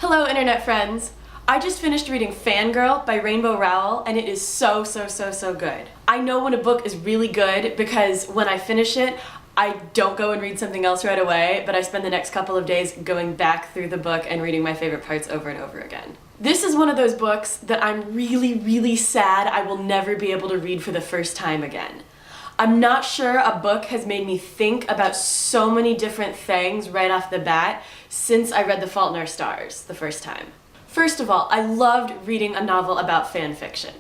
Hello, internet friends! I just finished reading Fangirl by Rainbow Rowell, and it is so good. I know when a book is really good because when I finish it, I don't go and read something else right away, but I spend the next couple of days going back through the book and reading my favorite parts over and over again. This is one of those books that I'm really sad I will never be able to read for the first time again. I'm not sure a book has made me think about so many different things right off the bat since I read The Fault in Our Stars the first time. First of all, I loved reading a novel about fan fiction.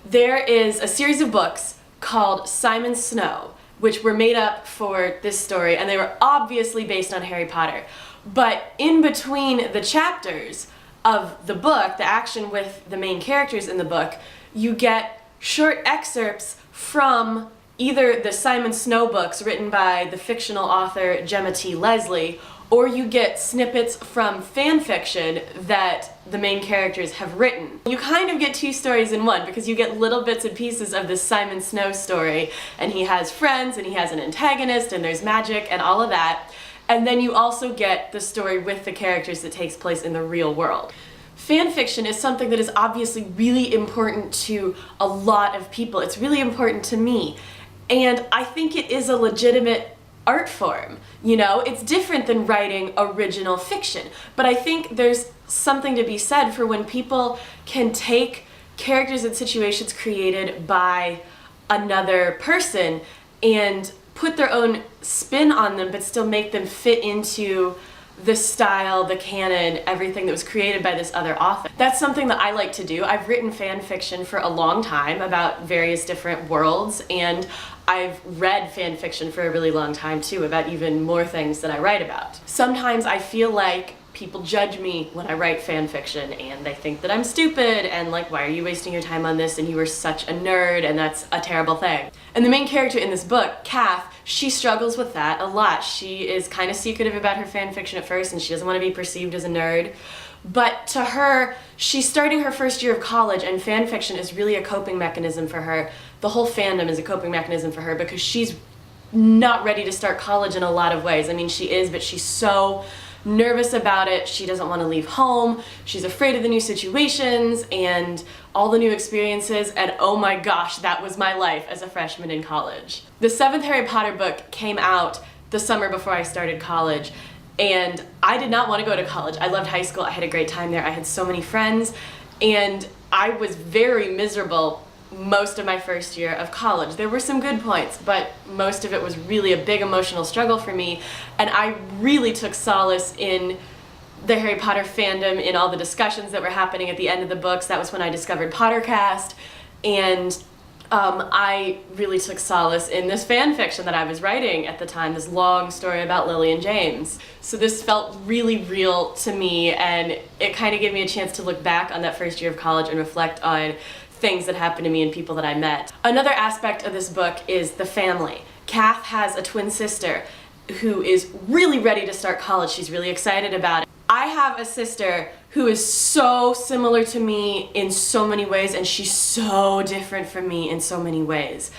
There is a series of books called Simon Snow, which were made up for this story, and they were obviously based on Harry Potter. But in between the chapters of the book, the action with the main characters in the book, you get short excerpts from either the Simon Snow books written by the fictional author Gemma T. Leslie, or you get snippets from fan fiction that the main characters have written. You kind of get two stories in one because you get little bits and pieces of this Simon Snow story, and he has friends and he has an antagonist and there's magic and all of that, and then you also get the story with the characters that takes place in the real world. Fan fiction is something that is obviously really important to a lot of people. It's really important to me. And I think it is a legitimate art form. You know, it's different than writing original fiction. But I think there's something to be said for when people can take characters and situations created by another person and put their own spin on them, but still make them fit into the style, the canon, everything that was created by this other author. That's something that I like to do. I've written fan fiction for a long time about various different worlds, and I've read fan fiction for a really long time too, about even more things that I write about. Sometimes I feel like people judge me when I write fan fiction and they think that I'm stupid and like, why are you wasting your time on this, and you are such a nerd and that's a terrible thing. And the main character in this book, Kath, she struggles with that a lot. She is kind of secretive about her fan fiction at first and she doesn't want to be perceived as a nerd. But to her, she's starting her first year of college and fan fiction is really a coping mechanism for her. The whole fandom is a coping mechanism for her because she's not ready to start college in a lot of ways. I mean, she is, but she's so nervous about it. She doesn't want to leave home. She's afraid of the new situations and all the new experiences, and oh my gosh, that was my life as a freshman in college. The 7th Harry Potter book came out the summer before I started college, and I did not want to go to college. I loved high school. I had a great time there. I had so many friends, and I was very miserable most of my first year of college. There were some good points, but most of it was really a big emotional struggle for me, and I really took solace in the Harry Potter fandom, in all the discussions that were happening at the end of the books. That was when I discovered Pottercast, and I really took solace in this fan fiction that I was writing at the time, this long story about Lily and James. So this felt really real to me, and it kind of gave me a chance to look back on that first year of college and reflect on things that happened to me and people that I met. Another aspect of this book is the family. Kath has a twin sister who is really ready to start college. She's really excited about it. I have a sister who is so similar to me in so many ways, and she's so different from me in so many ways.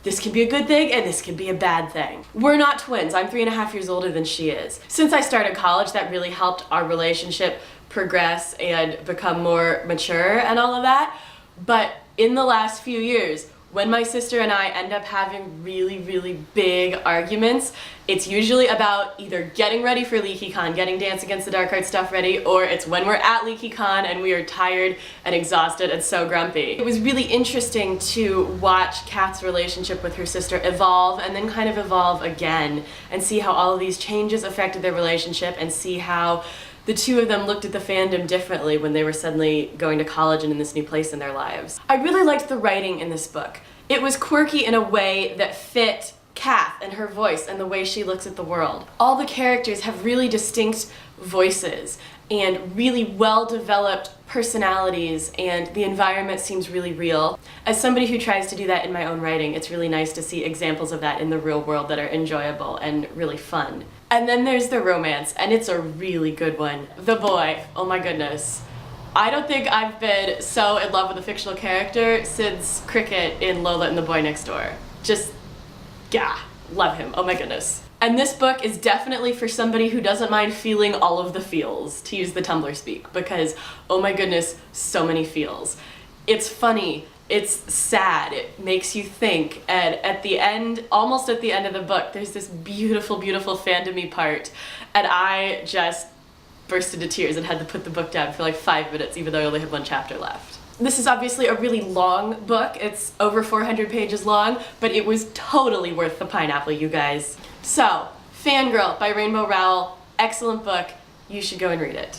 This can be a good thing and this can be a bad thing. We're not twins. I'm 3.5 years older than she is. Since I started college, that really helped our relationship progress and become more mature and all of that. But in the last few years, when my sister and I end up having really big arguments, it's usually about either getting ready for LeakyCon, getting Dance Against the Dark Arts stuff ready, or it's when we're at LeakyCon and we are tired and exhausted and so grumpy. It was really interesting to watch Kath's relationship with her sister evolve and then kind of evolve again, and see how all of these changes affected their relationship, and see how the two of them looked at the fandom differently when they were suddenly going to college and in this new place in their lives. I really liked the writing in this book. It was quirky in a way that fit Kath and her voice and the way she looks at the world. All the characters have really distinct voices and really well-developed personalities, and the environment seems really real. As somebody who tries to do that in my own writing, it's really nice to see examples of that in the real world that are enjoyable and really fun. And then there's the romance, and it's a really good one. The boy, oh my goodness. I don't think I've been so in love with a fictional character since Cricket in Lola and the Boy Next Door. Just, yeah, love him, oh my goodness. And this book is definitely for somebody who doesn't mind feeling all of the feels, to use the Tumblr speak, because, oh my goodness, so many feels. It's funny, it's sad, it makes you think, and at the end, almost at the end of the book, there's this beautiful, beautiful fandom-y part, and I just burst into tears and had to put the book down for like 5 minutes, even though I only had one chapter left. This is obviously a really long book. It's over 400 pages long, but it was totally worth the pineapple, you guys. So, Fangirl by Rainbow Rowell, excellent book. You should go and read it.